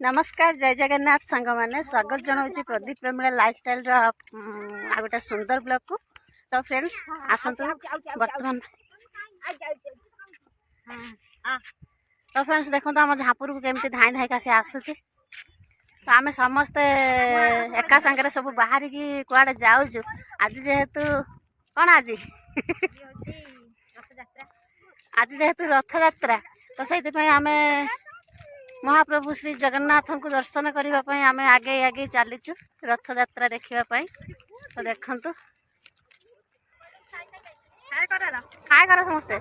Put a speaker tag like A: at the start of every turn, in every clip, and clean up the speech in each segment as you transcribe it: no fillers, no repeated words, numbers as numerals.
A: नमस्कार जय जगन्नाथ सांग मैंने स्वागत जनाऊँ प्रदीप प्रेमीला लाइफस्टाइल गोटे सुंदर ब्लॉग को। तो फ्रेंड्स आसतु बर्तमान तो फ्रेंड्स देखो आम झापुर को केमती धाई धाई का सी आसूची। तो आम समस्ते एका सांगे सब बाहर की कुआडे जाऊँ आज जेहेतु कौन आज जेहेतु रथ यात्रा तो से आम महाप्रभु श्री जगन्नाथ को दर्शन करने आम आगे आगे चलीचु रथ यात्रा देखापी। तो देखु हाय कर समस्ते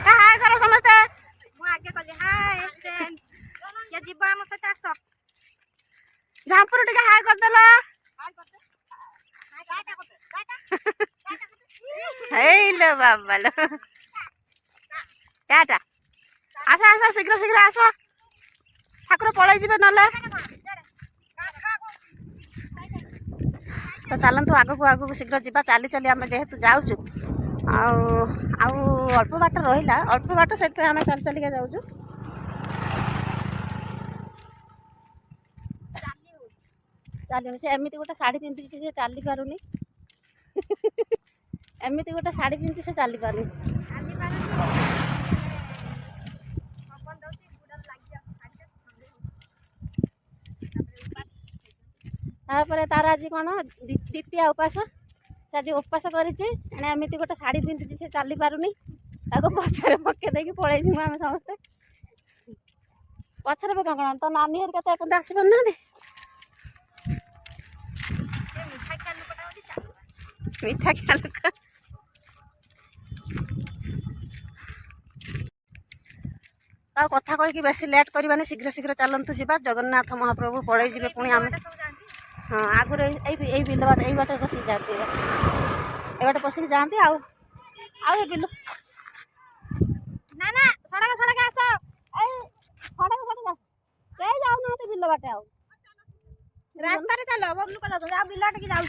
A: हाय कर समस्ते झापुर टे हाय करदेल हेलो बाबा लो टाटा आस आस शीघ्र शीघ्र आस ठाकुर पलि ना तो चलतु आगक आगक शीघ्र जा चली चली आम जेहेतु जाऊँ अल्प बाट रहा अल्प बाट से आम चल चलिका जाऊँ चल से एमती गोटे शाढ़ी पिंधि से चली पारुनी एमती गोटे शाढ़ी पिंधि से चली पारुनी तापर तार आज कौन द्वितीय उपास से आज उपास करमती गोटे शाढ़ी पिंधि से चली पारुनी पचर पके देकी पलि आम समस्ते पचर पका कौन तो नानी हरिका तो एपं आसी पार ना मीठा क्या लोक कथा कहीकि बेस लेट करवानी शीघ्र शीघ्र चलतु जा जगन्नाथ महाप्रभु पलि जी पुणी आम हाँ आगुरी यही बिल बाट यही बाट पशिक जाती ये बाट पशिक जाती आउ बिल ना ना सड़क सड़क आस सड़क सड़क आस कहीं जाऊना बिल बाटे रास्ता चल बबलू कल बिल बाटे जाऊँ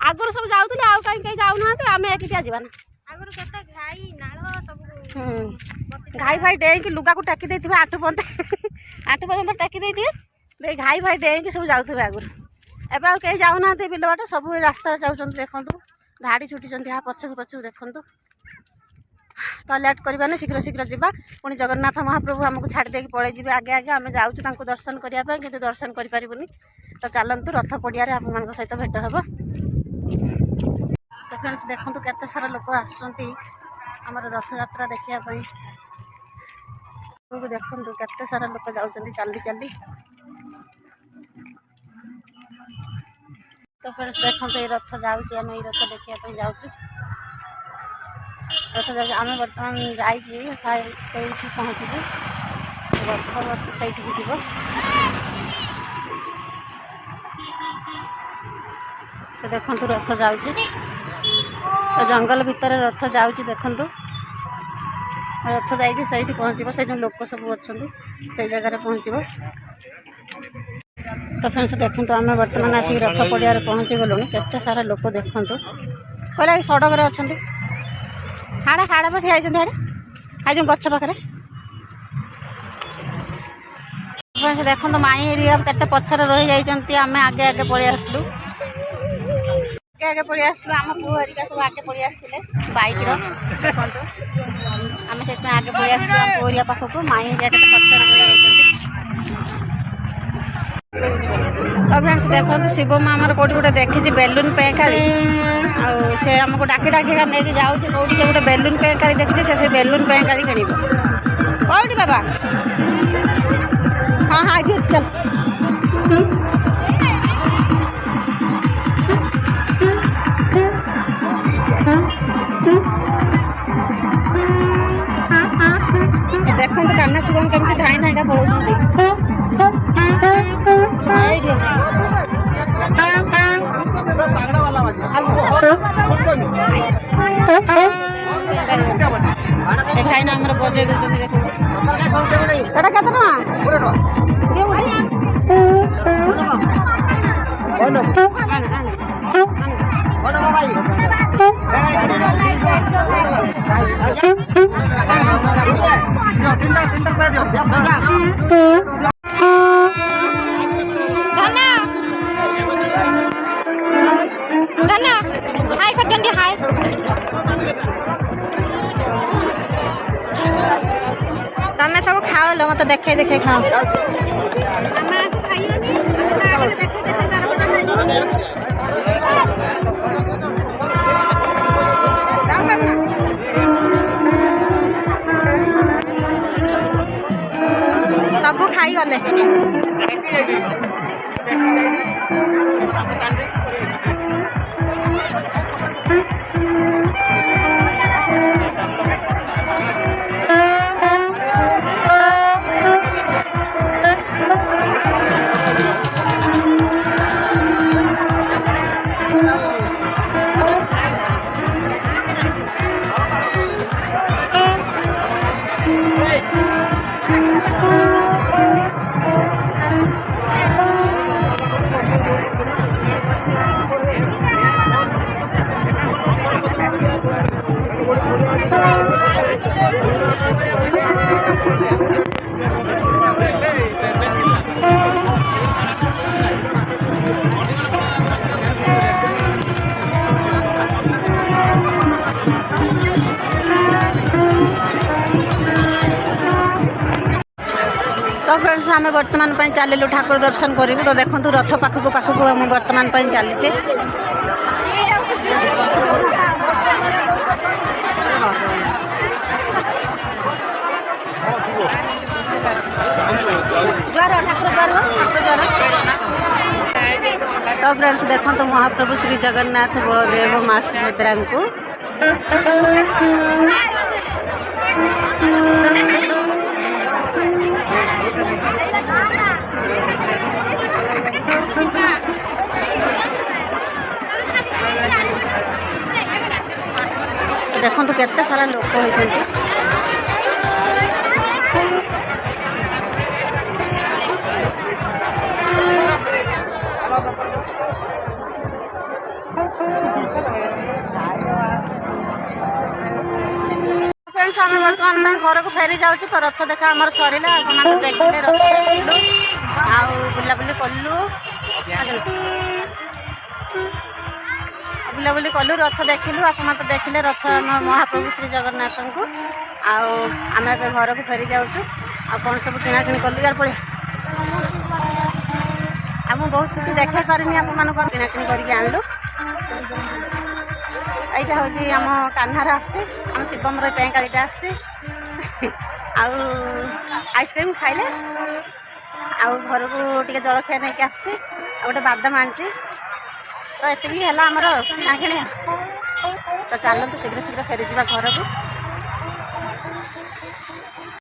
A: आगुरी सब जाऊँ आउ कहीं जाऊना आम एकिटिया जाना आगुरी केते घाई नाल सब घाई भाई डेईकी लुगा को टेकी देते आठ पर्यंत टेकी देते घाई भाई डेईकी सब जाऊे आगुरी एवं आउ कहीं जाऊना बिल बाट सब रास्ता जाऊँ देखु धाड़ी छुटी हाँ पछक पछक देखु तो लेट करवानी शीघ्र शीघ्र जा पुणी जगन्नाथ महाप्रभु आमको छाड़ी देकी पलि जी आगे आगे आम जाऊँ दर्शन करने कि दर्शन करें तो चलतु रथ पड़िया आप सहित भेट हम। तो फ्रेंड्स देखु केते सारा लोक आमर रथ यात्रा देखापी देखु केते सारा लोक जाऊँ चली चली। तो फ्रेंड्स देखो ये रथ जाऊँ आम ये रथ देखापी जाऊँ रथ जाऊँ आम बर्तमान जाइए पहुँचू रथ से जीव तो देखु रथ जाऊँ तो जंगल भितर रथ जाऊँ देखु रथ जाइए सही पहुँचब से जो लोक सब अच्छा से जगह पहुँचब। तो फ्रेंड्स देखो आम बर्तमान आसिक रथ पड़िया पहुँची गलु केते सारा लोक देखु कहला सड़क अच्छा हाड़े हाड़े पर ठिया हाड़े हाई जो गच पाखे फ्रेंड्स देखो माई एरिया केते पछर रही जाइए आम आगे आगे पलि आसलु आगे आगे पलि आसलु आम पु हरिका सब आगे पलि आसते बैक देखो आम से आगे पलि आसलु आम पु एरिया पाखक माई एरिया के पछर रही जाइए। तो फ्रेंड्स देखो शिव माँ आमर कौटी गोटे देखी बेलून पेंकाली से आमको डाकी डाकी नहीं जाऊँ कौटी से गोटे बेलून पेंकाली देखी से बेलून पेंकाली किण कौटी बाबा हाँ हाँ ठीक चल देखो कान्हा शिवम केमती धाई धाईका पलाउं भाई ना आमर बजे देखो केतना
B: मत देखे देखे खाओ सब खाई गले तो फ्रेंड्स आम बर्तमान चलू ठाकुर दर्शन करूँ तो देखो रथ पाखक पाखक आम बर्तमान चलीचे तो फ्रेंड्स देखो तो महाप्रभु श्री जगन्नाथ बलदेव माँ सुभद्रा को देखो तो केते सारा लोक होइछन्ति फ्रेंड्स आम बर्तमान घर को फेरी जाऊँ तो रथ देखा आम सरला आप देखिले रथ देखलु आ बुलाबुली कलु बुलाबुली कलु रथ देखिलु आप देखिले रथ महाप्रभु श्री जगन्नाथ को आम घर को फेरी जाऊँ आ कौन सब किणाकिणी कलु यार पड़े आम बहुत किसी देखा पारिनी आप किणाकिणी करके आणलु এইটা হচ্ছে আম কাহ্নার আসছে আম শিবমর পেঁকাড়িটা আসছে আউ আইসক্রিম খাইলে আউ ঘরକୁ ଟିକେ জলଖିଆ নেইকি আসছে ଆଉ ଗୋଟେ ବାଦାମ ଆଣିଛି ତ ଏତିକି ହେଲା ଆମର କିଣାକିଣି ତ ଚାଲନ୍ତୁ ଶୀଘ୍ର ଶୀଘ୍ର ଫେରିଯିବା ଘରକୁ।